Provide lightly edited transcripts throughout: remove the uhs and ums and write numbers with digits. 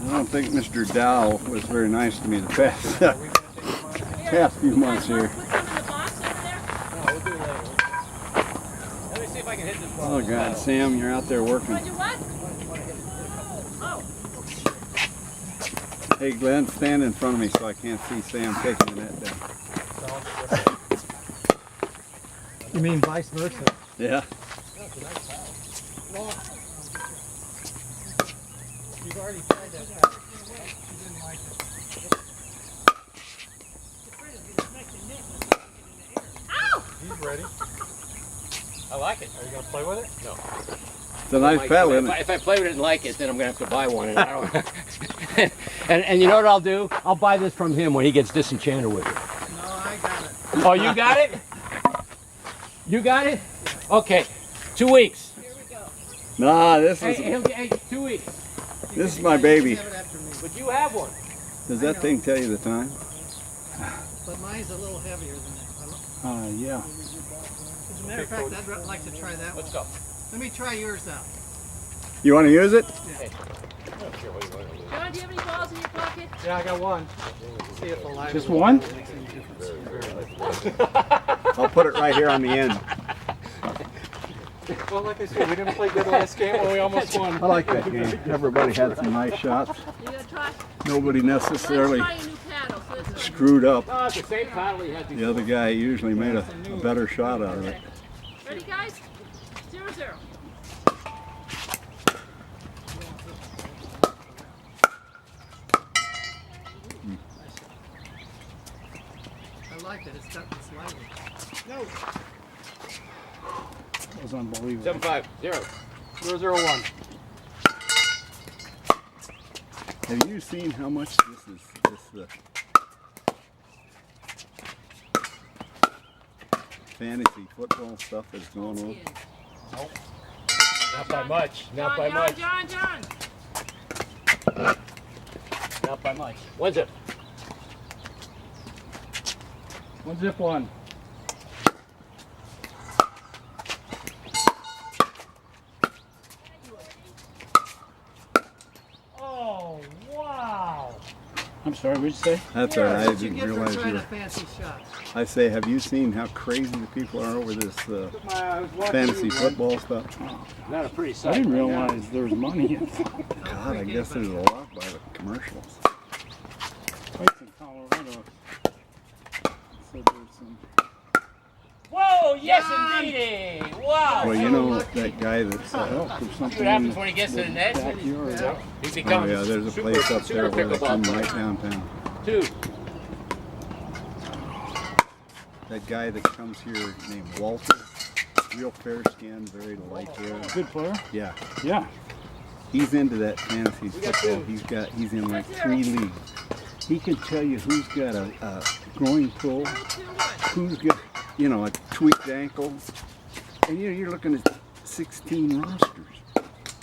I don't think Mr. Dow was very nice to me the past few months here. Oh God, Sam, you're out there working. Hey Glenn, stand in front of me so I can't see Sam taking the net down. You mean vice versa? Yeah. You've already tried that. You didn't like it. Ow! He's ready. I like it. Are you going to play with it? No. It's a nice pedal, isn't it? If I play with it and like it, then I'm going to have to buy one. And, I don't and you know what I'll do? I'll buy this from him when he gets disenchanted with it. No, I got it. Oh, you got it? You got it? Okay. 2 weeks. Here we go. Nah, this Hey, 2 weeks. is my baby. But you have one. Does that thing tell you the time? But mine's a little heavier than that. Yeah. As a matter of fact, I'd like to try that one. Let's go. Let me try yours out. You want to use it? Hey. John, do you have any balls in your pocket? Yeah, I got one. See if the light. Just one? makes any difference. I'll put it right here on the end. Well, like I said, we didn't play good last game, but we almost won. I like that game. Everybody had some nice shots. You gonna try? Nobody Let's necessarily try a new paddle. So this is screwed up. No, it's the same paddle he had before. The other guy usually made a better shot out of it. ready, guys? 0-0. I like it. It's got this lighting. No. That was unbelievable. 7-5-0. 0-0-1. Have you seen how much this fantasy football stuff is going on? Nope. Not by much. Not John, by John, much. John, John. Not by much. One zip. One zip one. Oh, wow. I'm sorry, what'd you say? That's all right. I What'd you didn't get for realize trying you a were. fancy shot? I say, have you seen how crazy the people are over this fantasy football stuff? Not a pretty sight. I didn't right now. realize there was money in it. God, I guess there's a lot by the commercials. Place in Colorado said there's some. Whoa, yes indeedy! Wow! Well, you know that guy that's. Help or See something. what happens when he gets to the net? Backyard. He Oh becomes yeah, there's a super, place up there super where they come pickleball right player. downtown. 2. That guy that comes here named Walter, real fair skinned, very light hair. Good player. Yeah, Yeah. he's into that fantasy got football. two. He's in like 3 leagues. He can tell you who's got a groin pull, 2-1. who's got, you know, a tweaked ankle, and you're looking at 16 rosters.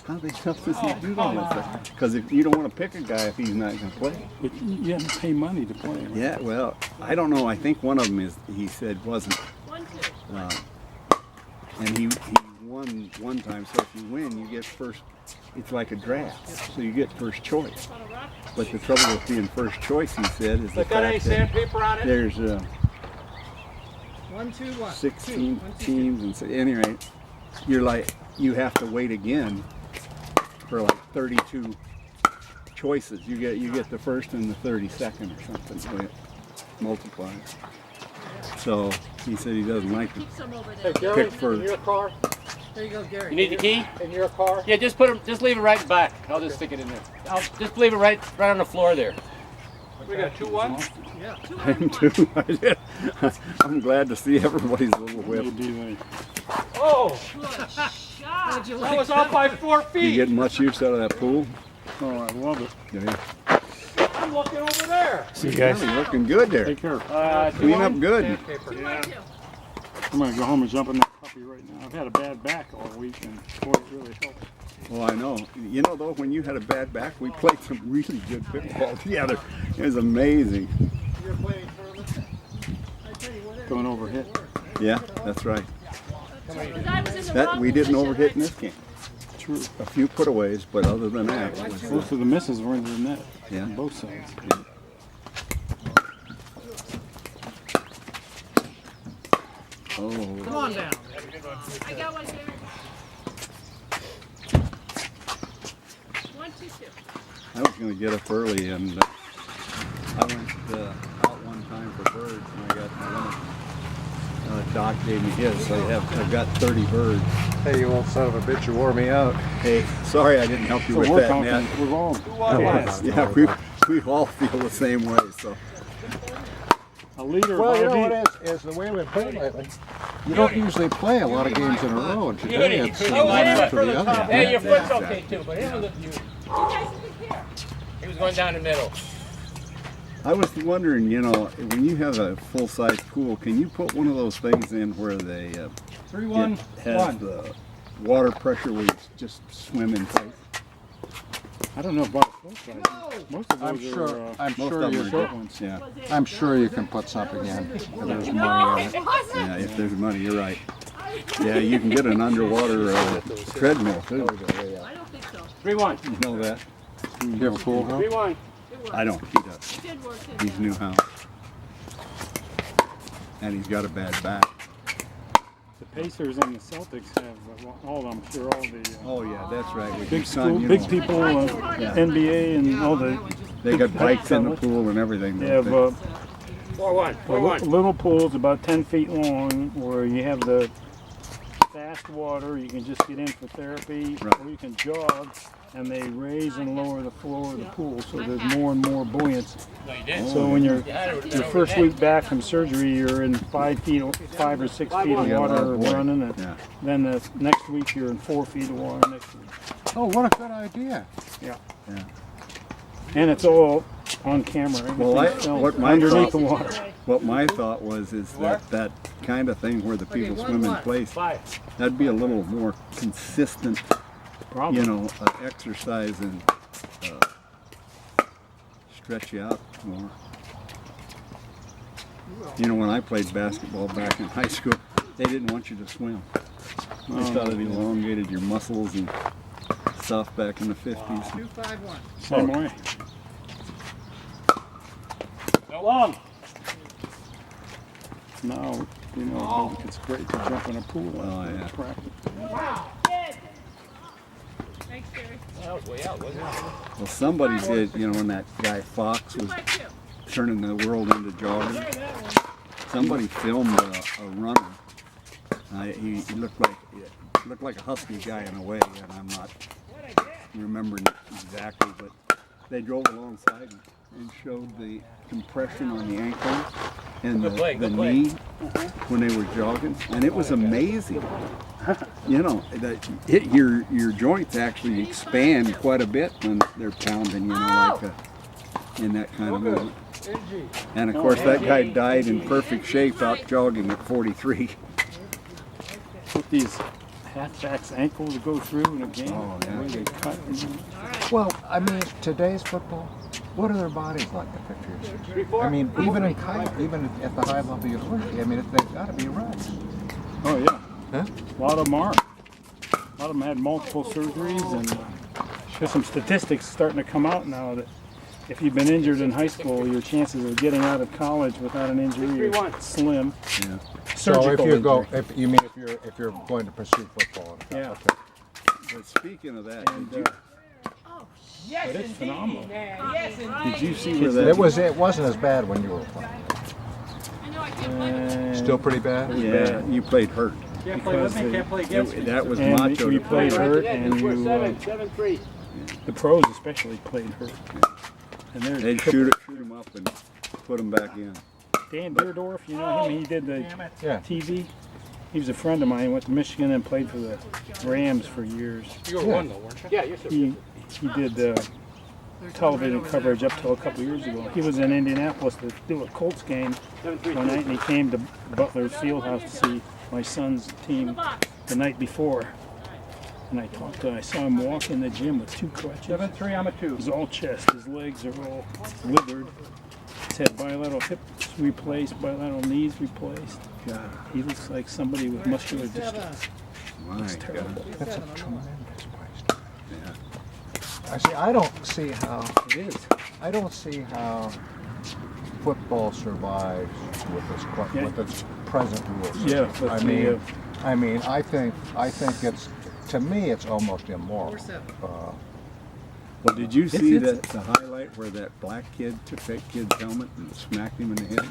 How the hell does he do all that stuff? Because if you don't want to pick a guy if he's not going to play. But you have to pay money to play. Right? Yeah, well, I don't know. I think one of them is, he said, wasn't. 1-2. And he won one time, so if you win, you get first. It's like a draft, so you get first choice. On a rock. But the trouble with being first choice, he said, is the They got any fact that sandpaper on it? there's 1, 2, 1. 16 1, 2, teams, and so, at any rate, you have to wait again for like 32 choices. You get the first and the 32nd or something, so it multiplies. So he said he doesn't like to Keep some over Hey, there. Gary, pick first. in your car? There you go, Gary. You need the key? In your car? Yeah, just leave it right in back. I'll just stick it in there. I'll just leave it right on the floor there. We got 2-1? Yeah. him too. I did. I'm glad to see everybody's little whip. You do, Oh! Good How'd shot. you That like was off by 4 You feet. getting much use out of that pool? oh, I love it. Yeah. I'm looking over there. See you You're looking good there. Take care. Clean up good. Sandpaper. 2-1-2. I'm gonna go home and jump in that puppy right now. I've had a bad back all week, and boy, it really helps. Well, I know. You know, though, when you had a bad back, we played some really good pickleball together. It was amazing. You're playing tournaments? I tell you what, Going over hit. Yeah, that's right. Because I was in the That wrong we didn't position, overhit in right? this game. true. A few putaways, but other than that, it was, Most of the misses were in the net. Yeah. On both sides. oh, Come on down. I got one here. 1, 2, 2. I was going to get up early, and I went out one time for birds, and I got my limit. Doc gave me his, so I've got 30 birds. Hey, you old son of a bitch, you wore me out. Hey, sorry I didn't help you So with we're that, talking, man. we're all Yeah, we all feel the same way. So a leader. Well, you of know our what is the way we've played lately. You don't usually play a lot of games in a row, and today it's one after the other. Hey, your foot's okay too, but him with the view. He was going down the middle. I was wondering, you know, when you have a full-size pool, can you put one of those things in where they 3, it 1, has 1. the water pressure where you just swim in place? I don't know about both sides. Most of those I'm sure. are I'm Most sure of them you. are short good. ones. Yeah, I'm sure you can put something in. If there's money on it. yeah. If there's money, you're right. Yeah, you can get an underwater treadmill too. I don't think so. 3-1. You know that? You have a pool, huh? 3-1. I don't. He does. It did work. He's new house, and he's got a bad back. The Pacers and the Celtics have all. I'm sure all the Oh yeah, that's right. With big your son, school, you big know, people, NBA and all the. they got bikes in the pool and everything. They don't have they? 4-1. 4-1. little pools about 10 feet long where you have the fast water. You can just get in for therapy, Right. or you can jog, and they raise and lower the floor of the pool, so there's more and more buoyancy. No, you didn't. So when you're You had it your over first your week back from surgery, you're in 5 or 6 feet of You got a lot water of buoy. running, and Yeah. then the next week you're in 4 feet of water next week. Oh, what a good idea! Yeah. And it's all on camera. Well, everything's filmed what my underneath thought- the water. What my thought was is that kind of thing where the people swim in place, 5. that'd be a little more consistent, Problem. you know, exercise and stretch you out more. You know, when I played basketball back in high school, they didn't want you to swim. They thought it elongated your muscles and stuff back in the 50s. 2, 5, 1. Same way. Go long. Now, you know, it's great to jump in a pool. Oh, yeah. Practice. Thanks, Gary. That was way out, wasn't it? Well, somebody did, you know, when that guy Fox 2 was by 2. turning the world into jogging, somebody filmed a runner. He looked like a husky guy in a way, and I'm not remembering it exactly, but they drove alongside and showed the compression on the ankle and Good play, the good play. knee when they were jogging, and it was amazing. You know, that your joints actually expand quite a bit when they're pounding, you know, like in that kind of movement. And of course, that guy died in perfect shape out jogging at 43. What these halfbacks' ankles go through in a game. Oh, yeah. The way they cut. Well, I mean, today's football. What are their bodies like? The pictures. I mean, even at the high level university. I mean, they've got to be rough. Oh yeah. Huh? A lot of them are. A lot of them had multiple surgeries, and there's some statistics starting to come out now that if you've been injured in high school, your chances of getting out of college without an injury are slim. Yeah. So Surgical if you go, injury. if you're going to pursue football. Yeah. Okay. But speaking of that, And, Yes, but it's phenomenal. Yes, did you see where that? It wasn't as bad when you were playing. I know I can't play. Still pretty bad. Yeah, you played hurt. Because That was and macho. we to played play. hurt, and you, 7-3. the pros especially played hurt. And there's They'd shoot him up and put him back in. Dan Deerdorf, you know him? He did the Yeah. TV. He was a friend of mine. He went to Michigan and played for the Rams for years. You were 1 though, weren't you? Yeah, you're He did television coverage up till a couple years ago. He was in Indianapolis to do a Colts game one night, and he came to Butler Fieldhouse to see my son's team the night before. And I saw him walk in the gym with 2 crutches. 7-3, I'm a 2. His all chest, his legs are all withered. He's had bilateral hips replaced, bilateral knees replaced. God, he looks like somebody with muscular dystrophy. My It's terrible. God. That's a tremendous price I don't see how. It is. I don't see how football survives with its present rules. Yeah, but I mean, I think it's, to me, it's almost immoral. Well, did you see the highlight where that black kid took that kid's helmet and smacked him in the head?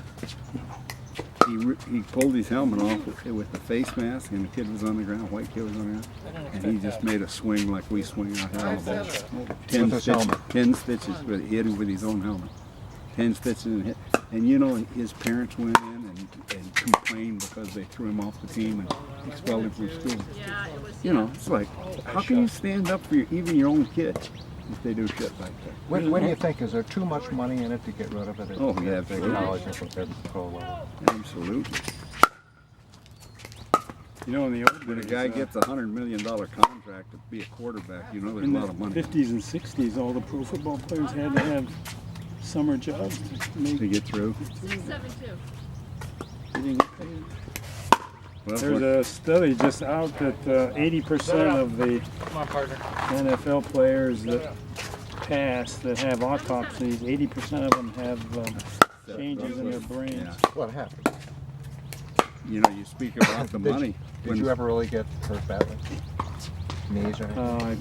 He pulled his helmet off with the face mask, and the kid was on the ground, white kid was on the ground, and he just made a swing like we swing out here on the ball. 10 stitches, but he hit him with his own helmet. 10 stitches and hit. And you know, his parents went in and complained because they threw him off the team and expelled him from school. Yeah, it was. You know, it's like, how can you stand up for even your own kid if they do shit like that? What do you think? Is there too much money in it to get rid of it? Oh, yeah, at the college and pro level? Absolutely. you know, in the old When a days, guy gets $100 million contract to be a quarterback, you know there's a in lot the of money 50s and 60s, all the pro football players had to have summer jobs to make. to get through. 672. They didn't get paid. Well, There's a study just out that 80% of the NFL players that pass, that have autopsies, 80% of them have changes in their brains. yeah. What happened? You know, you speak about the money. Did you ever really get hurt badly? Knees or anything? I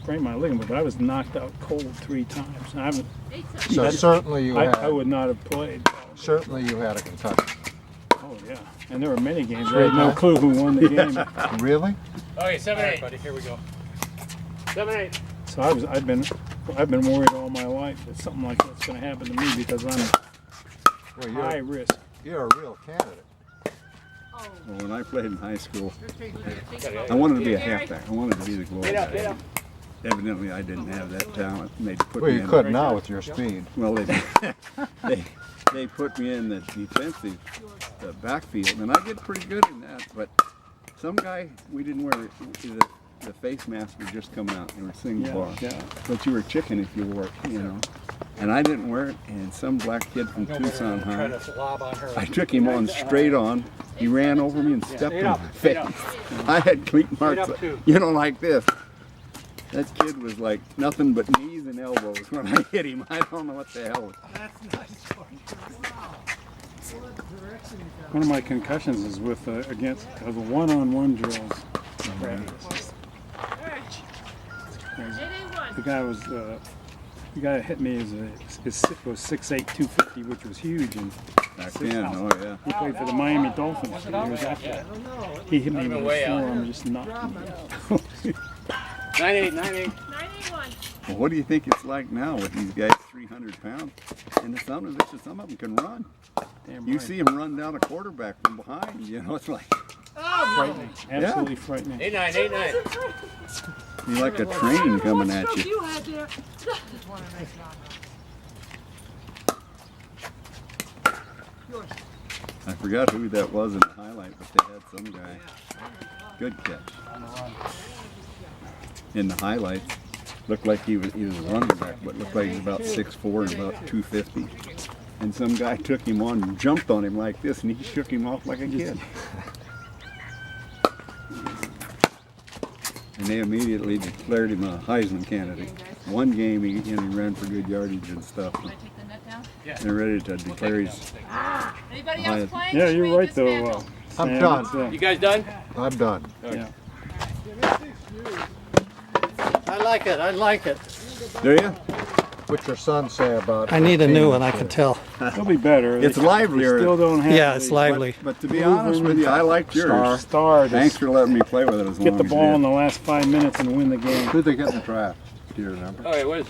sprained my ligament, but I was knocked out cold 3 times. I haven't. 872. So certainly you had. I would not have played. Certainly you had a concussion. Oh yeah, and there were many games. I had no clue who won the game. Really? Okay, 7-8, buddy. Here we go. 7-8. So I've been worried all my life that something like that's going to happen to me because I'm Well, high risk. you're a real candidate. Oh, Well, when I played in high school, Pickleball. I wanted to be a Gary? halfback. I wanted to be the glory Get up, guy. get up. Evidently, I didn't have that talent. And they put Well, me you in. could now with your speed. Well, they put me in the defensive backfield, and I did pretty good in that. But some guy, we didn't wear the face mask was just coming out. They were single bar, Yeah. but you were chicken if you wore it, you know. And I didn't wear it. And some black kid from Tucson High, I took him on straight on. He ran over me and stepped in my face. I had cleat marks, you know, like this. That kid was like nothing but knees and elbows when I hit him. I don't know what the hell. That's nice. Wow. What direction you got? One of my concussions is with against one-on-one drills. Practice. Crazy. 881. The guy that hit me was 6'8", 250, which was huge, and Back then, oh yeah. he played for the Miami Dolphins for years after that. He hit me with his forearm, just knocked me out. 9-8, 9-8. 981. Well, what do you think it's like now with these guys 300 pounds? And some of them can run. Damn You right. see them run down a quarterback from behind. You know, it's like Frightening, absolutely frightening. 8-9, 8-9. you're like a train coming at you. You had there. I forgot who that was in the highlight, but they had some guy. Good catch. In the highlight, looked like he was a running back, but looked like he was about 6'4" and about 250. And some guy took him on and jumped on him like this, and he shook him off like a kid. And they immediately declared him a Heisman candidate. One game he ran for good yardage and stuff. Can I take the net down? They're ready to declare his. Anybody else playing? Yeah, Should you're we right though. dismantle? I'm Sam, done. it's, You guys done? I'm done. yeah. I like it. I like it. Do you? What's your son say about? I need a new one, I can tell. It'll be better. It's They livelier. still don't have Yeah, it's the lively. But to be honest with you, I liked yours. star to Thanks for letting me play with it as long get the as ball in you the last 5 minutes and win the game. did. Who'd they get in the draft? Do you remember? Okay, what is